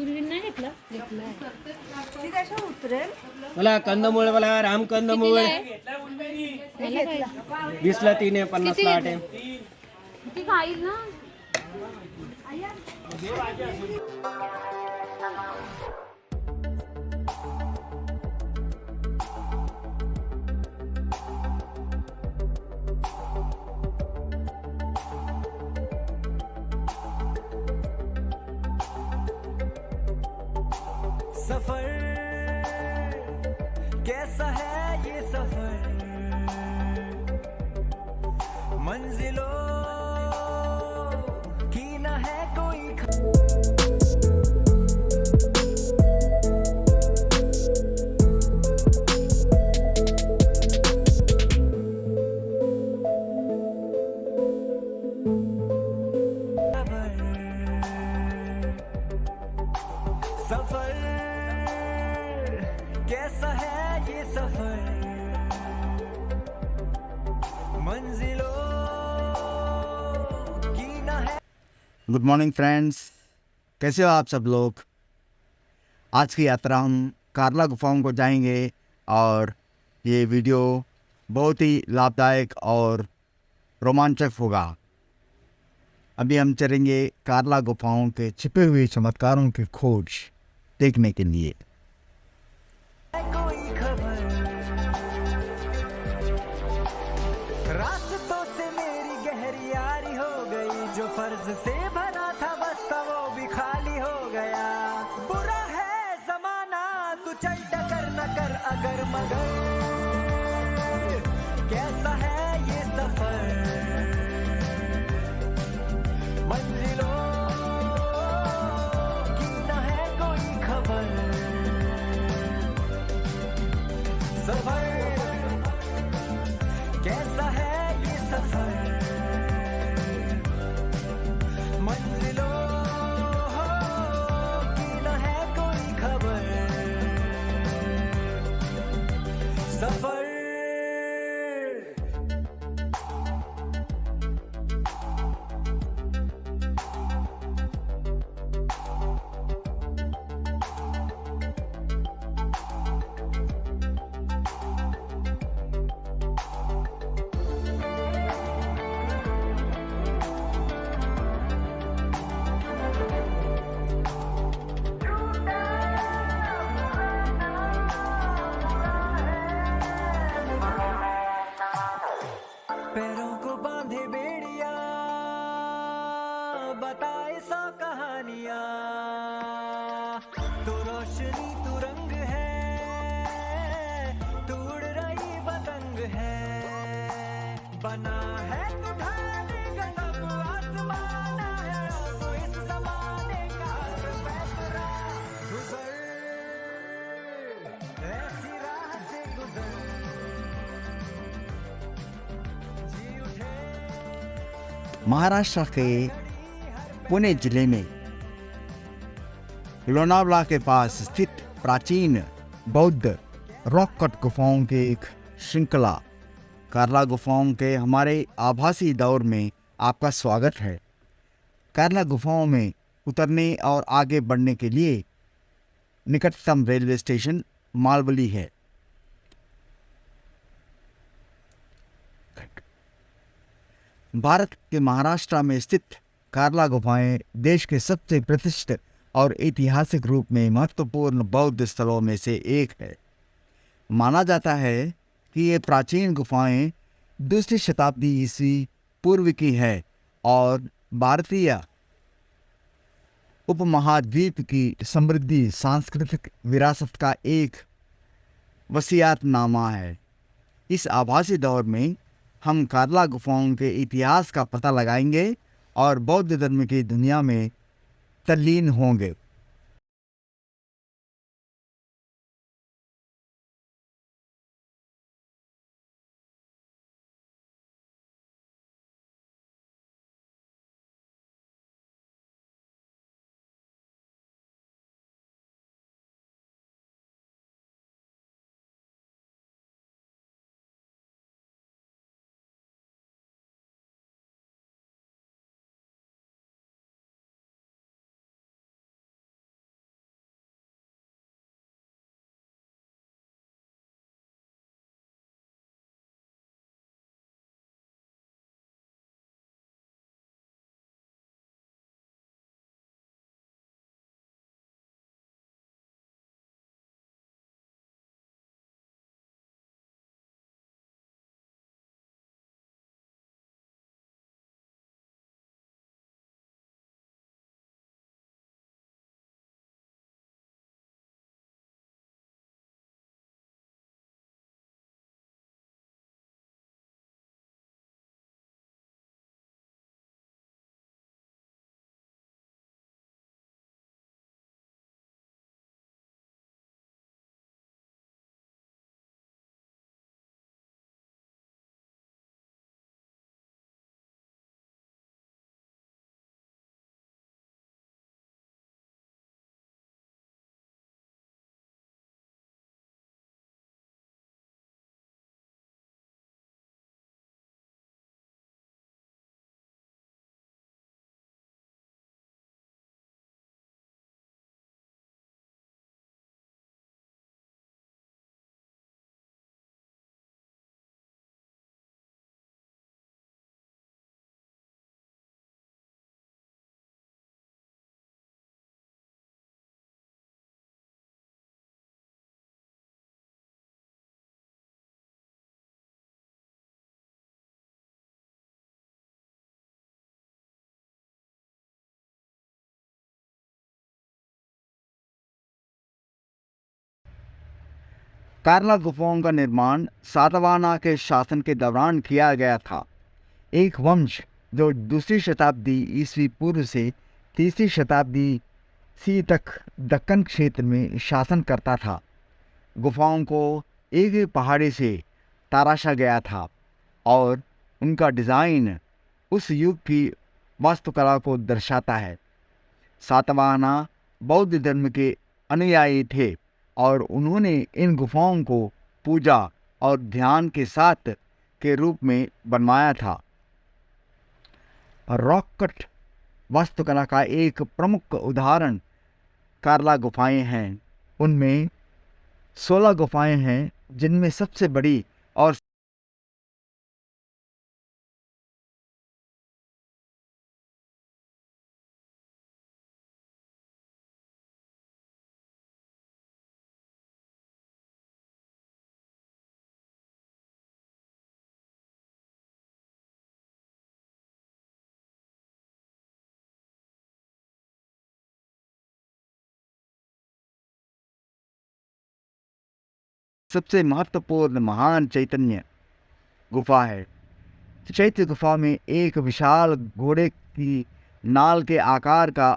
Green नाही घेतला. ती कशा उतरेल? मला कंदमुळे, मला राम कंदमुळे मला काय 20ला 3 आहे, 50ला 8 आहे. ती खाईल ना. सफर कैसा है ये सफर, मंजिलों की न है कोई सफर कैसा है ये सफर, मंजिलों की न है। गुड मॉर्निंग फ्रेंड्स, कैसे हो आप सब लोग। आज की यात्रा हम कार्ला गुफाओं को जाएंगे और ये वीडियो बहुत ही लाभदायक और रोमांचक होगा। अभी हम चलेंगे कार्ला गुफाओं के छिपे हुए चमत्कारों की खोज देखने के लिए। कोई खबर रास्तों से मेरी गहरी यारी हो गई, जो फर्ज से भरा था बस्ता वो भी खाली हो गया। बुरा है जमाना तू चल टकर न कर अगर मगर, कैसा है ये सफर, मंजिलों की न है कोई खबर। सफर कैसा है ये सफर, मंजिलों की न है कोई खबर। सफर पैरों को बांधे बेड़िया, बताए सौ कहानियां, तू रोशनी तू रंग है, तू उड़ रही पतंग है, बना है तू ढाले गजब आसमाना है, तो इस जमाने का फैसला गुजर, ऐसी राह से गुजर। महाराष्ट्र के पुणे जिले में लोनावला के पास स्थित प्राचीन बौद्ध रॉक कट गुफाओं की एक श्रृंखला कार्ला गुफाओं के हमारे आभासी दौर में आपका स्वागत है। कार्ला गुफाओं में उतरने और आगे बढ़ने के लिए निकटतम रेलवे स्टेशन मालवली है। भारत के महाराष्ट्र में स्थित कार्ला गुफाएं देश के सबसे प्रतिष्ठित और ऐतिहासिक रूप में महत्वपूर्ण बौद्ध स्थलों में से एक है। माना जाता है कि ये प्राचीन गुफाएं दूसरी शताब्दी ईस्वी पूर्व की है और भारतीय उपमहाद्वीप की समृद्धि सांस्कृतिक विरासत का एक वसीयतनामा है। इस आभासी दौर में हम कार्ला गुफाओं के इतिहास का पता लगाएंगे और बौद्ध धर्म की दुनिया में तल्लीन होंगे। कार्ला गुफाओं का निर्माण सातवाहना के शासन के दौरान किया गया था। एक वंश जो दूसरी शताब्दी ईस्वी पूर्व से तीसरी शताब्दी सी तक दक्कन क्षेत्र में शासन करता था। गुफाओं को एक पहाड़ी से तराशा गया था और उनका डिज़ाइन उस युग की वास्तुकला को दर्शाता है। सातवाहना बौद्ध धर्म के अनुयायी थे और उन्होंने इन गुफाओं को पूजा और ध्यान के साथ के रूप में बनवाया था। रॉक कट वास्तुकला का एक प्रमुख उदाहरण कार्ला गुफाएं हैं। उनमें 16 गुफाएं हैं, जिनमें सबसे बड़ी और सबसे महत्वपूर्ण महान चैतन्य गुफा है। चैत्य गुफा में एक विशाल घोड़े की नाल के आकार का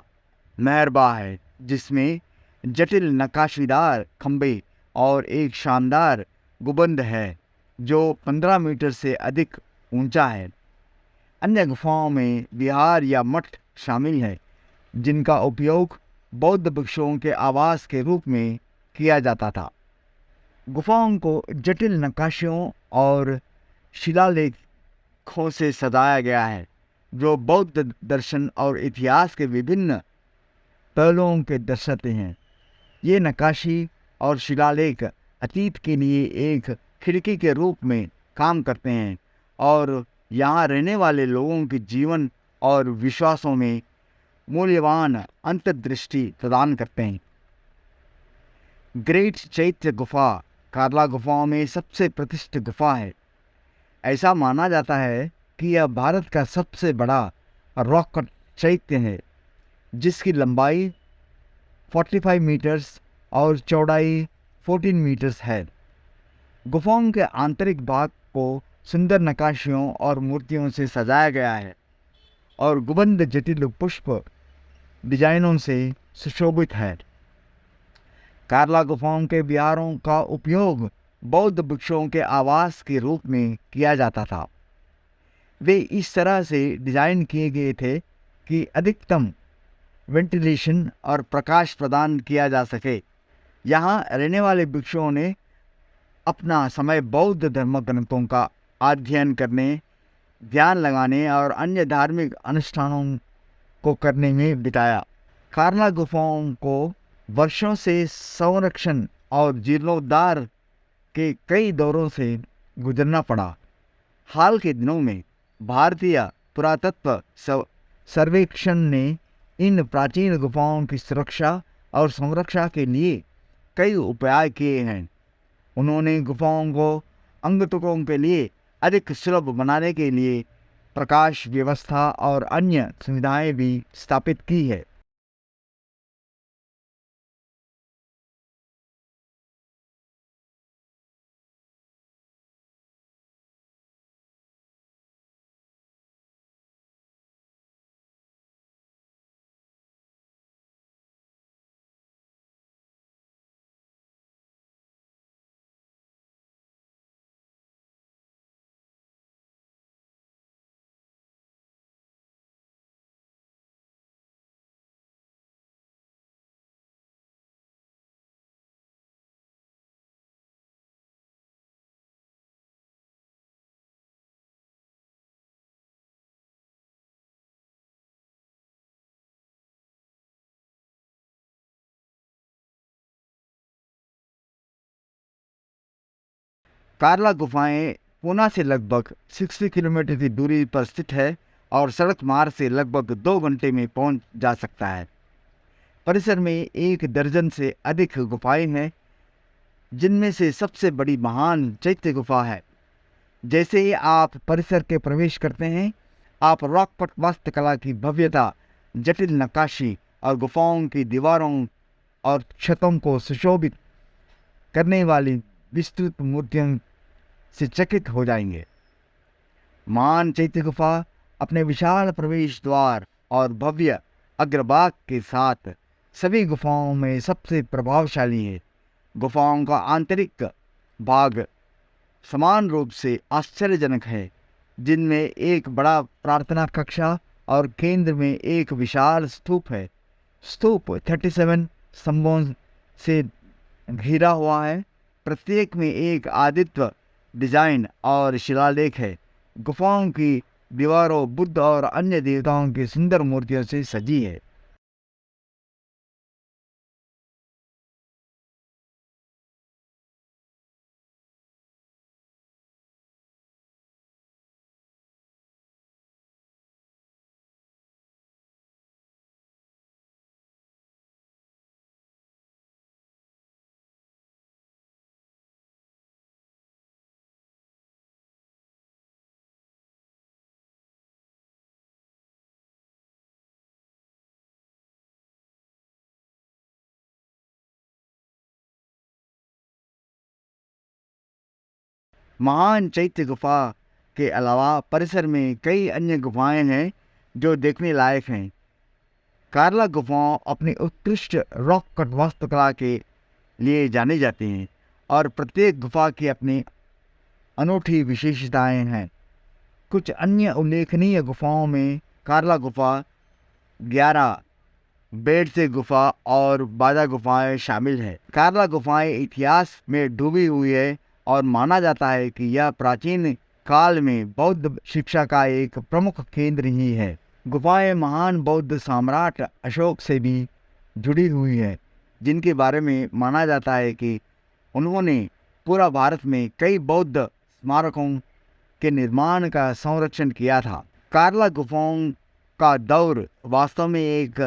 मेहरबा है, जिसमें जटिल नक्काशीदार खंभे और एक शानदार गुंबद है जो 15 मीटर से अधिक ऊंचा है। अन्य गुफाओं में विहार या मठ शामिल है, जिनका उपयोग बौद्ध भिक्षुओं के आवास के रूप में किया जाता था। गुफाओं को जटिल नक्काशियों और शिलालेखों से सजाया गया है, जो बौद्ध दर्शन और इतिहास के विभिन्न पहलुओं के दर्शाते हैं। ये नक्काशी और शिलालेख अतीत के लिए एक खिड़की के रूप में काम करते हैं और यहाँ रहने वाले लोगों के जीवन और विश्वासों में मूल्यवान अंतर्दृष्टि प्रदान करते हैं। ग्रेट चैत्य गुफा कार्ला गुफाओं में सबसे प्रतिष्ठित गुफा है। ऐसा माना जाता है कि यह भारत का सबसे बड़ा रॉक कट चैत्य है, जिसकी लंबाई 45 मीटर्स और चौड़ाई 14 मीटर्स है। गुफाओं के आंतरिक भाग को सुंदर नक्काशियों और मूर्तियों से सजाया गया है और गुंबद जटिल पुष्प डिजाइनों से सुशोभित है। कार्ला गुफाओं के विहारों का उपयोग बौद्ध भिक्षुओं के आवास के रूप में किया जाता था। वे इस तरह से डिज़ाइन किए गए थे कि अधिकतम वेंटिलेशन और प्रकाश प्रदान किया जा सके। यहाँ रहने वाले भिक्षुओं ने अपना समय बौद्ध धर्म ग्रंथों का अध्ययन करने, ध्यान लगाने और अन्य धार्मिक अनुष्ठानों को करने में बिताया। कार्ला गुफाओं को वर्षों से संरक्षण और जीर्णोद्धार के कई दौरों से गुजरना पड़ा। हाल के दिनों में भारतीय पुरातत्व सर्वेक्षण ने इन प्राचीन गुफाओं की सुरक्षा और संरक्षा के लिए कई उपाय किए हैं। उन्होंने गुफाओं को अंगतुकों के लिए अधिक सुलभ बनाने के लिए प्रकाश व्यवस्था और अन्य सुविधाएं भी स्थापित की है। कार्ला गुफाएं पूना से लगभग 60 किलोमीटर की दूरी पर स्थित है और सड़क मार्ग से लगभग 2 घंटे में पहुंच जा सकता है। परिसर में 1 दर्जन से अधिक गुफाएं हैं, जिनमें से सबसे बड़ी महान चैत्य गुफा है। जैसे ही आप परिसर के प्रवेश करते हैं, आप रॉक कट वास्तुकला की भव्यता, जटिल नक्काशी और गुफाओं की दीवारों और छतों को सुशोभित करने वाली विस्तृत मूर्तियों से चकित हो जाएंगे। महान चैत्य गुफा अपने विशाल प्रवेश द्वार और भव्य अग्रभाग के साथ सभी गुफाओं में सबसे प्रभावशाली है। गुफाओं का आंतरिक भाग समान रूप से आश्चर्यजनक है, जिनमें एक बड़ा प्रार्थना कक्षा और केंद्र में एक विशाल स्तूप है। स्तूप 37 स्तंभों से घिरा हुआ है। प्रत्येक में एक आदित्य डिजाइन और शिलालेख है। गुफाओं की दीवारों बुद्ध और अन्य देवताओं की सुंदर मूर्तियों से सजी है। महान चैत्य गुफा के अलावा परिसर में कई अन्य गुफाएं हैं जो देखने लायक हैं। कार्ला गुफाओं अपनी उत्कृष्ट रॉक कट वास्तुकला के लिए जानी जाती हैं और प्रत्येक गुफा की अपनी अनूठी विशेषताएं हैं। कुछ अन्य उल्लेखनीय गुफाओं में कार्ला गुफा, 11 बेड से गुफा और बाजा गुफाएं शामिल हैं। कार्ला गुफाएं इतिहास में डूबी हुई है और माना जाता है कि यह प्राचीन काल में बौद्ध शिक्षा का एक प्रमुख केंद्र ही है। गुफाएं महान बौद्ध सम्राट अशोक से भी जुड़ी हुई है, जिनके बारे में माना जाता है कि उन्होंने पूरा भारत में कई बौद्ध स्मारकों के निर्माण का संरक्षण किया था। कार्ला गुफाओं का दौर वास्तव में एक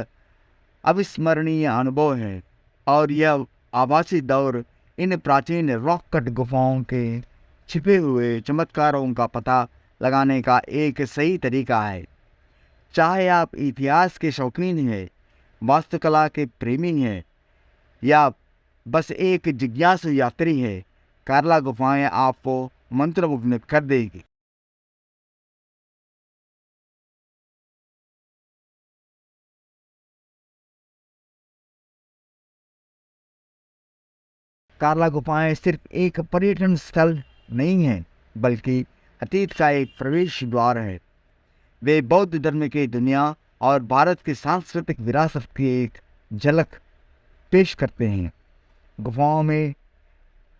अविस्मरणीय अनुभव है और यह आभासी दौर इन प्राचीन रॉक कट गुफाओं के छिपे हुए चमत्कारों का पता लगाने का एक सही तरीका है। चाहे आप इतिहास के शौकीन हैं, वास्तुकला के प्रेमी हैं या बस एक जिज्ञासु यात्री है, कार्ला गुफाएं आपको मंत्रमुग्ध कर देगी। कार्ला गुफाएं सिर्फ एक पर्यटन स्थल नहीं हैं, बल्कि अतीत का एक प्रवेश द्वार है। वे बौद्ध धर्म की दुनिया और भारत की सांस्कृतिक विरासत की एक झलक पेश करते हैं। गुफाओं में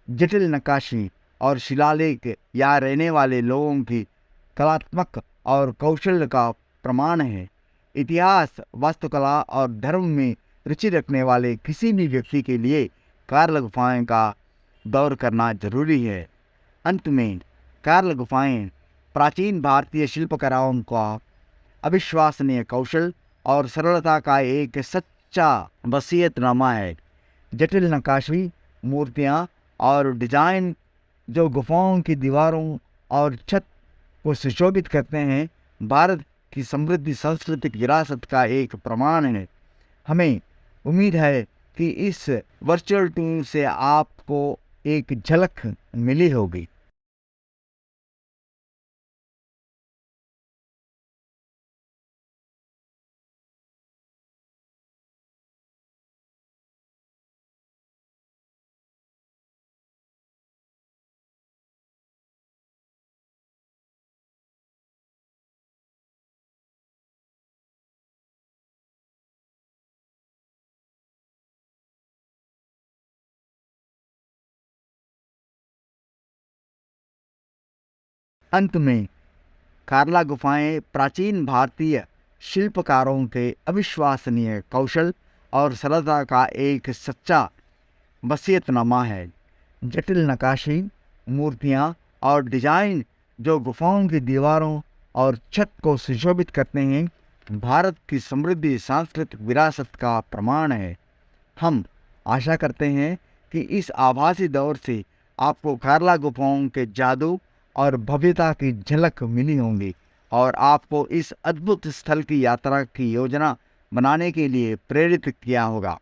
जटिल नक्काशी और शिलालेख या रहने वाले लोगों की कलात्मक और कौशल का प्रमाण है। इतिहास, वास्तुकला और धर्म में रुचि रखने वाले किसी भी व्यक्ति के लिए कार्ला गुफाएं का दौर करना जरूरी है। अंत में कार्ला गुफाएं प्राचीन भारतीय शिल्पकलाओं का अविश्वसनीय कौशल और सरलता का एक सच्चा वसीयतनामा है। जटिल नक्काशी, मूर्तियाँ और डिजाइन जो गुफाओं की दीवारों और छत को सुशोभित करते हैं, भारत की समृद्ध सांस्कृतिक विरासत का एक प्रमाण है। हमें उम्मीद है कि इस वर्चुअल टूर से आपको एक झलक मिली होगी। अंत में कार्ला गुफाएं प्राचीन भारतीय शिल्पकारों के अविश्वसनीय कौशल और सरलता का एक सच्चा वसीयतनामा है। जटिल नक्काशी, मूर्तियाँ और डिजाइन जो गुफाओं की दीवारों और छत को सुशोभित करते हैं, भारत की समृद्ध सांस्कृतिक विरासत का प्रमाण है। हम आशा करते हैं कि इस आभासी दौर से आपको कार्ला गुफाओं के जादू और भव्यता की झलक मिली होंगी और आपको इस अद्भुत स्थल की यात्रा की योजना बनाने के लिए प्रेरित किया होगा।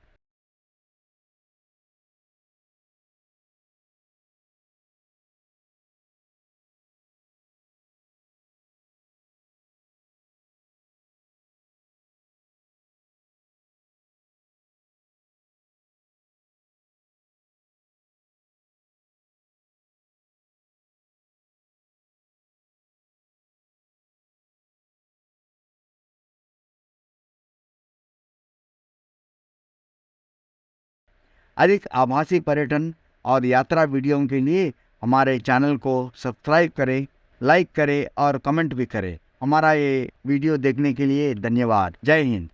अधिक आभासी पर्यटन और यात्रा वीडियो के लिए हमारे चैनल को सब्सक्राइब करें, लाइक करें और कमेंट भी करें। हमारा ये वीडियो देखने के लिए धन्यवाद। जय हिंद।